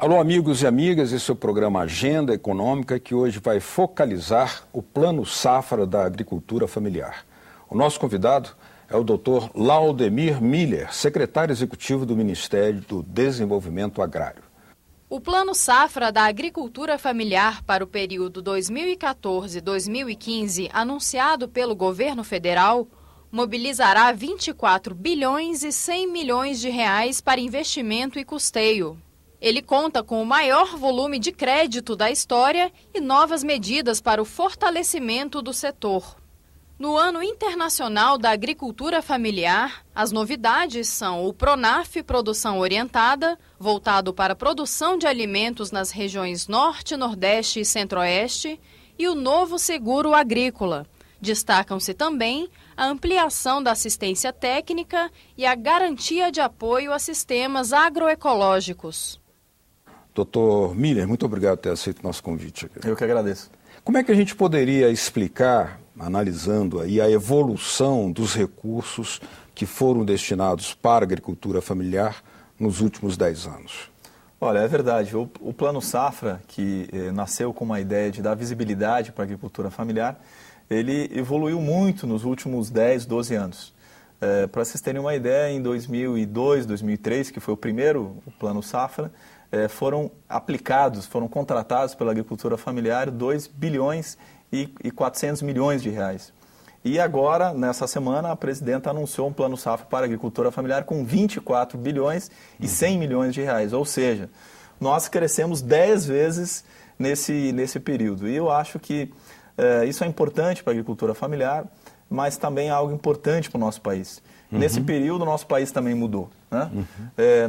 Alô, amigos e amigas, esse é o programa Agenda Econômica, que hoje vai focalizar o Plano Safra da Agricultura Familiar. O nosso convidado é o Dr. Laudemir Miller, secretário executivo do Ministério do Desenvolvimento Agrário. O Plano Safra da Agricultura Familiar para o período 2014-2015, anunciado pelo governo federal, mobilizará 24 bilhões e 100 milhões de reais para investimento e custeio. Ele conta com o maior volume de crédito da história e novas medidas para o fortalecimento do setor. No Ano Internacional da Agricultura Familiar, as novidades são o Pronaf Produção Orientada, voltado para a produção de alimentos nas regiões Norte, Nordeste e Centro-Oeste, e o novo Seguro Agrícola. Destacam-se também a ampliação da assistência técnica e a garantia de apoio a sistemas agroecológicos. Dr. Miller, muito obrigado por ter aceito o nosso convite aqui. Eu que agradeço. Como é que a gente poderia explicar, analisando aí a evolução dos recursos que foram destinados para a agricultura familiar nos últimos 10 anos? Olha, é verdade. O Plano Safra, que nasceu com uma ideia de dar visibilidade para a agricultura familiar, ele evoluiu muito nos últimos 10, 12 anos. Para vocês terem uma ideia, em 2002, 2003, que foi o primeiro Plano Safra, foram contratados pela agricultura familiar 2 bilhões e 400 milhões de reais. E agora, nessa semana, a presidenta anunciou um Plano Safra para a agricultura familiar com 24 bilhões e 100 milhões de reais. Ou seja, nós crescemos 10 vezes nesse período. E eu acho que isso é importante para a agricultura familiar, mas também é algo importante para o nosso país. Nesse período, o nosso país também mudou, né?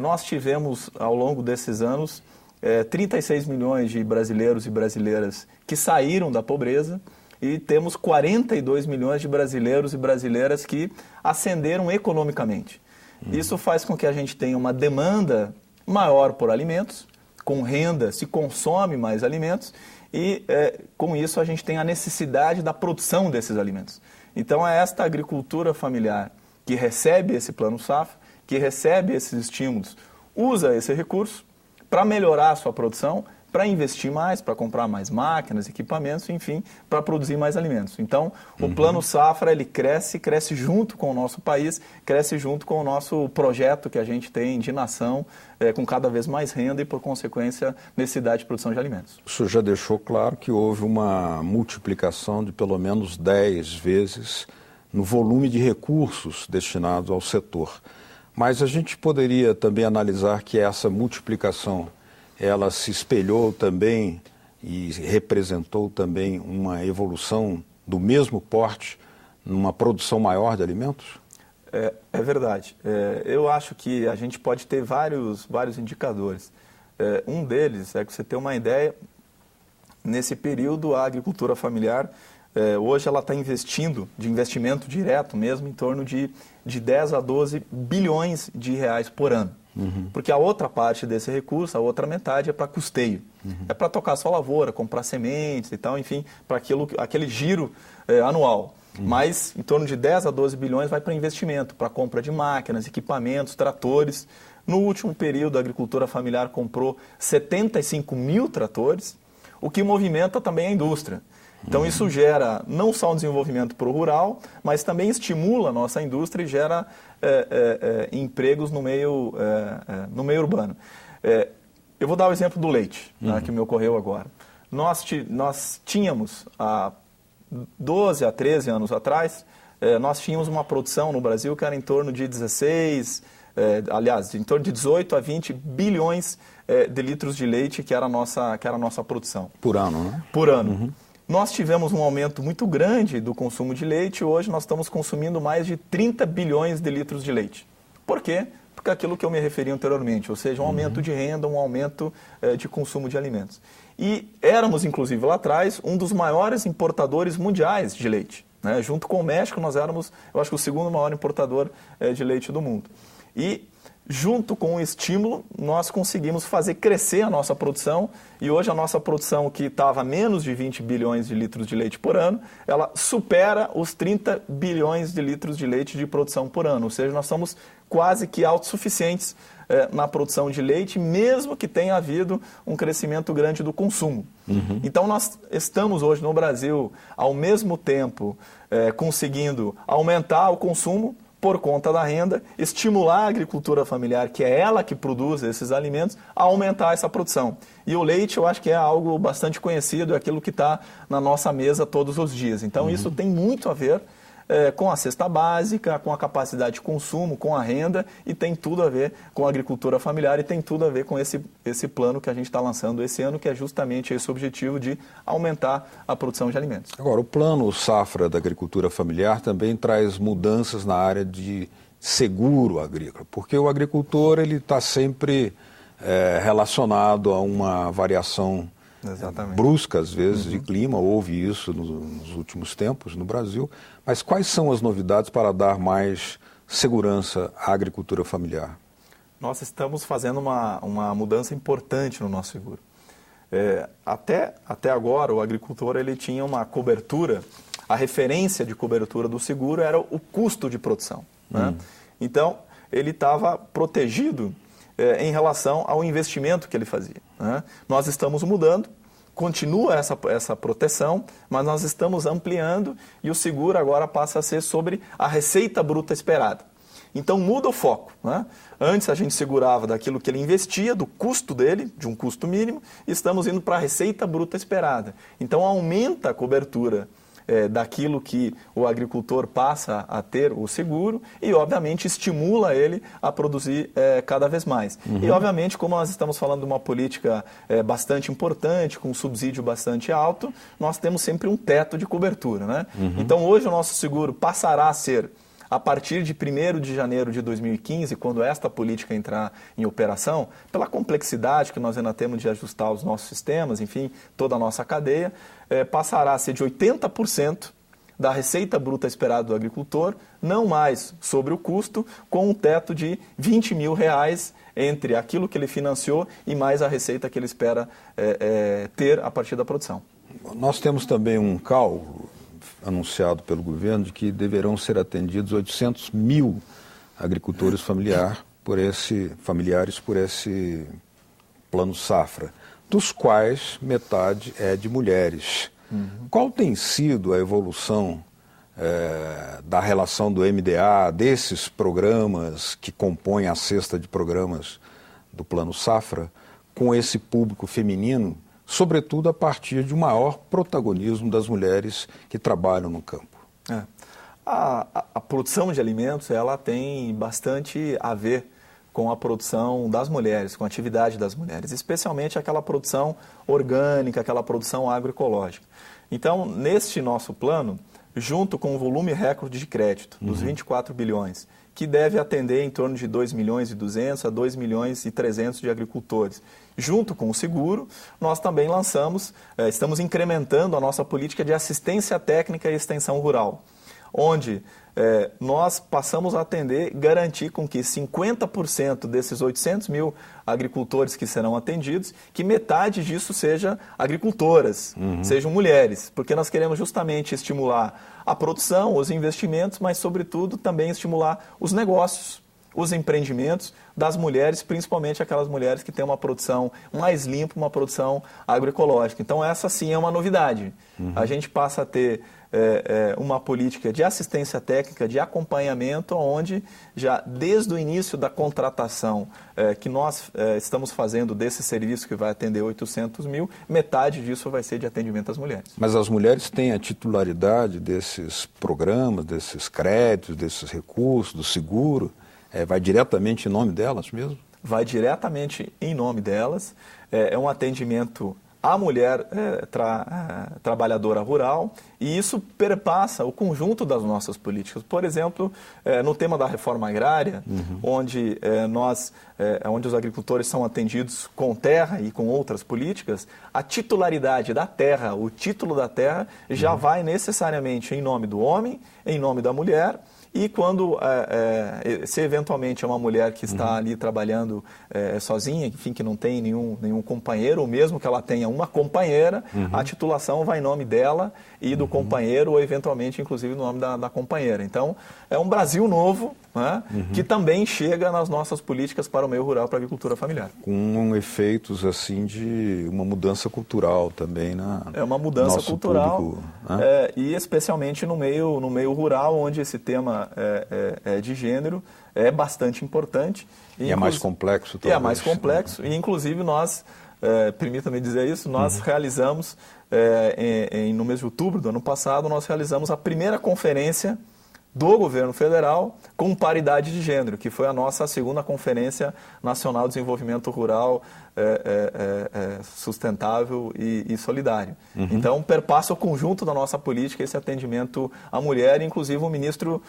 Nós tivemos, ao longo desses anos, 36 milhões de brasileiros e brasileiras que saíram da pobreza e temos 42 milhões de brasileiros e brasileiras que ascenderam economicamente. Isso faz com que a gente tenha uma demanda maior por alimentos, com renda se consome mais alimentos e, com isso, a gente tem a necessidade da produção desses alimentos. Então, é esta agricultura familiar que recebe esse Plano Safra, que recebe esses estímulos, usa esse recurso para melhorar a sua produção, para investir mais, para comprar mais máquinas, equipamentos, enfim, para produzir mais alimentos. Então, o Plano Safra, ele cresce junto com o nosso país, cresce junto com o nosso projeto que a gente tem de nação, com cada vez mais renda e, por consequência, necessidade de produção de alimentos. O senhor já deixou claro que houve uma multiplicação de pelo menos 10 vezes no volume de recursos destinados ao setor. Mas a gente poderia também analisar que essa multiplicação, ela se espelhou também e representou também uma evolução do mesmo porte numa produção maior de alimentos? É verdade. Eu acho que a gente pode ter vários indicadores. Um deles é que você tem uma ideia, nesse período a agricultura familiar, hoje ela está investindo, de investimento direto mesmo, em torno de 10 a 12 bilhões de reais por ano. Porque a outra parte desse recurso, a outra metade, é para custeio. É para tocar sua lavoura, comprar sementes e tal, enfim, para aquele giro anual. Mas em torno de 10 a 12 bilhões vai para investimento, para compra de máquinas, equipamentos, tratores. No último período, a agricultura familiar comprou 75 mil tratores, o que movimenta também a indústria. Então, isso gera não só um desenvolvimento para o rural, mas também estimula a nossa indústria e gera empregos no meio urbano. Eu vou dar o exemplo do leite, né, que me ocorreu agora. Nós tínhamos, há 12 a 13 anos atrás, nós tínhamos uma produção no Brasil que era em torno de 18 a 20 bilhões de litros de leite, que era a nossa produção. Por ano, né? Por ano. Nós tivemos um aumento muito grande do consumo de leite. Hoje nós estamos consumindo mais de 30 bilhões de litros de leite. Por quê? Porque aquilo que eu me referi anteriormente, ou seja, um aumento de renda, um aumento de consumo de alimentos. E éramos, inclusive lá atrás, um dos maiores importadores mundiais de leite, né? Junto com o México, nós éramos, eu acho que o segundo maior importador de leite do mundo. E junto com o estímulo, nós conseguimos fazer crescer a nossa produção e hoje a nossa produção, que estava a menos de 20 bilhões de litros de leite por ano, ela supera os 30 bilhões de litros de leite de produção por ano. Ou seja, nós somos quase que autossuficientes na produção de leite, mesmo que tenha havido um crescimento grande do consumo. Então, nós estamos hoje no Brasil, ao mesmo tempo, conseguindo aumentar o consumo por conta da renda, estimular a agricultura familiar, que é ela que produz esses alimentos, a aumentar essa produção. E o leite, eu acho que é algo bastante conhecido, é aquilo que está na nossa mesa todos os dias. Então, isso tem muito a ver com a cesta básica, com a capacidade de consumo, com a renda, e tem tudo a ver com a agricultura familiar e tem tudo a ver com esse plano que a gente está lançando esse ano, que é justamente esse objetivo de aumentar a produção de alimentos. Agora, o plano Safra da Agricultura Familiar também traz mudanças na área de seguro agrícola, porque o agricultor ele está sempre relacionado a uma variação brusca, às vezes, de clima. Houve isso nos últimos tempos no Brasil. Mas quais são as novidades para dar mais segurança à agricultura familiar? Nós estamos fazendo uma mudança importante no nosso seguro. Até agora, o agricultor ele tinha uma cobertura, a referência de cobertura do seguro era o custo de produção. Né? Então, ele estava protegido em relação ao investimento que ele fazia. Né? Nós estamos mudando, continua essa proteção, mas nós estamos ampliando e o seguro agora passa a ser sobre a receita bruta esperada. Então muda o foco. Né? Antes a gente segurava daquilo que ele investia, do custo dele, de um custo mínimo, e estamos indo para a receita bruta esperada. Então aumenta a cobertura daquilo que o agricultor passa a ter o seguro e, obviamente, estimula ele a produzir cada vez mais. E, obviamente, como nós estamos falando de uma política bastante importante, com um subsídio bastante alto, nós temos sempre um teto de cobertura. Né? Então, hoje o nosso seguro passará a ser, a partir de 1º de janeiro de 2015, quando esta política entrar em operação, pela complexidade que nós ainda temos de ajustar os nossos sistemas, enfim, toda a nossa cadeia, passará a ser de 80% da receita bruta esperada do agricultor, não mais sobre o custo, com um teto de R$20 mil entre aquilo que ele financiou e mais a receita que ele espera ter a partir da produção. Nós temos também um cálculo anunciado pelo governo de que deverão ser atendidos 800 mil agricultores familiares por esse plano Safra, dos quais metade é de mulheres. Qual tem sido a evolução da relação do MDA, desses programas que compõem a cesta de programas do plano Safra, com esse público feminino, sobretudo a partir de um maior protagonismo das mulheres que trabalham no campo? A produção de alimentos ela tem bastante a ver com a produção das mulheres, com a atividade das mulheres, especialmente aquela produção orgânica, aquela produção agroecológica. Então, neste nosso plano, junto com o volume recorde de crédito, dos 24 bilhões, que deve atender em torno de 2 milhões e 200 a 2 milhões e 300 de agricultores. Junto com o seguro, nós também estamos incrementando a nossa política de assistência técnica e extensão rural, onde nós passamos a atender, garantir com que 50% desses 800 mil agricultores que serão atendidos, que metade disso seja agricultoras, sejam mulheres, porque nós queremos justamente estimular a produção, os investimentos, mas, sobretudo, também estimular os negócios, os empreendimentos das mulheres, principalmente aquelas mulheres que têm uma produção mais limpa, uma produção agroecológica. Então, essa sim é uma novidade. A gente passa a ter uma política de assistência técnica, de acompanhamento, onde já desde o início da contratação que nós estamos fazendo desse serviço que vai atender 800 mil, metade disso vai ser de atendimento às mulheres. Mas as mulheres têm a titularidade desses programas, desses créditos, desses recursos, do seguro? Vai diretamente em nome delas mesmo? Vai diretamente em nome delas. É um atendimento à mulher trabalhadora rural, e isso perpassa o conjunto das nossas políticas. Por exemplo, no tema da reforma agrária, onde os agricultores são atendidos com terra e com outras políticas, a titularidade da terra, o título da terra, já vai necessariamente em nome do homem, em nome da mulher. E quando, se eventualmente é uma mulher que está ali trabalhando sozinha, enfim, que não tem nenhum companheiro, ou mesmo que ela tenha uma companheira, a titulação vai em nome dela e do companheiro, ou eventualmente, inclusive, no nome da companheira. Então, é um Brasil novo, né, que também chega nas nossas políticas para o meio rural, para a agricultura familiar. Com efeitos assim de uma mudança cultural também É uma mudança cultural público, né? E especialmente no meio rural, onde esse tema de gênero é bastante importante. E é mais complexo também. É mais complexo e inclusive nós, permita-me dizer isso, nós realizamos, no mês de outubro do ano passado, nós realizamos a primeira conferência do governo federal com paridade de gênero, que foi a nossa segunda Conferência Nacional de Desenvolvimento Rural Sustentável e Solidário. Então, perpassa o conjunto da nossa política esse atendimento à mulher, inclusive o ministro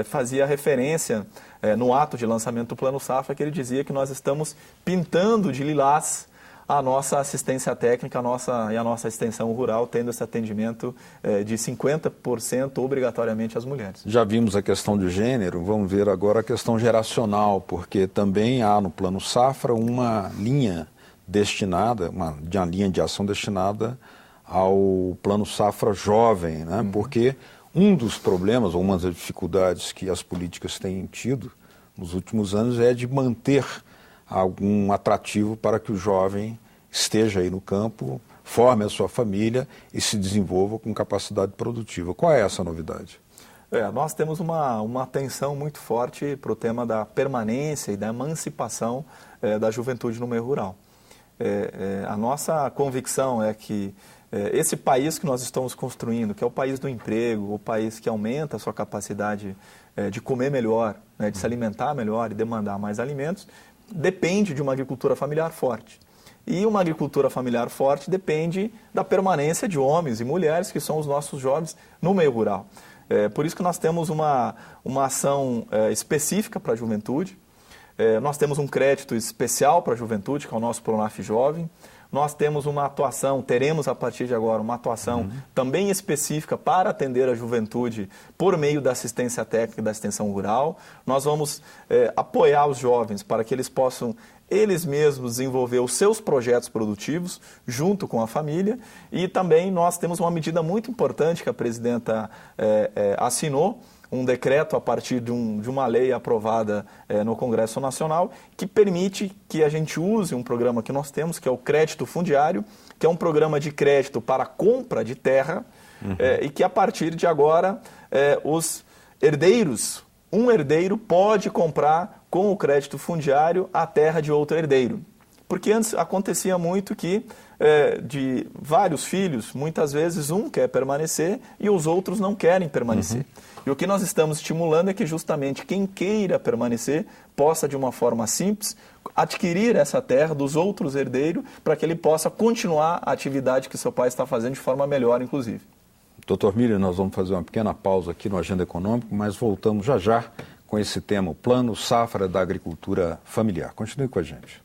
fazia referência no ato de lançamento do Plano Safra, que ele dizia que nós estamos pintando de lilás a nossa assistência técnica e a nossa extensão rural, tendo esse atendimento de 50% obrigatoriamente às mulheres. Já vimos a questão de gênero, vamos ver agora a questão geracional, porque também há no Plano Safra uma linha destinada, uma linha de ação destinada ao Plano Safra Jovem, né? Porque um dos problemas, ou uma das dificuldades que as políticas têm tido nos últimos anos é de manter algum atrativo para que o jovem esteja aí no campo, forme a sua família e se desenvolva com capacidade produtiva. Qual é essa novidade? Nós temos uma atenção muito forte para o tema da permanência e da emancipação da juventude no meio rural. A nossa convicção é que esse país que nós estamos construindo, que é o país do emprego, o país que aumenta a sua capacidade de comer melhor, de se alimentar melhor e demandar mais alimentos, depende de uma agricultura familiar forte. E uma agricultura familiar forte depende da permanência de homens e mulheres, que são os nossos jovens, no meio rural. Por isso que nós temos uma ação específica para a juventude. Nós temos um crédito especial para a juventude, que é o nosso Pronaf Jovem. Nós temos teremos a partir de agora uma atuação também específica para atender a juventude por meio da assistência técnica e da extensão rural. Nós vamos apoiar os jovens para que eles possam eles mesmos desenvolver os seus projetos produtivos junto com a família. E também nós temos uma medida muito importante que a presidenta assinou, um decreto a partir de uma lei aprovada no Congresso Nacional, que permite que a gente use um programa que nós temos, que é o crédito fundiário, que é um programa de crédito para compra de terra, e que a partir de agora os herdeiros, um herdeiro pode comprar com o crédito fundiário a terra de outro herdeiro. Porque antes acontecia muito que de vários filhos, muitas vezes um quer permanecer e os outros não querem permanecer. E o que nós estamos estimulando é que justamente quem queira permanecer possa, de uma forma simples, adquirir essa terra dos outros herdeiros para que ele possa continuar a atividade que seu pai está fazendo de forma melhor, inclusive. Dr. Miller, nós vamos fazer uma pequena pausa aqui no Agenda Econômica, mas voltamos já já com esse tema, o Plano Safra da Agricultura Familiar. Continue com a gente.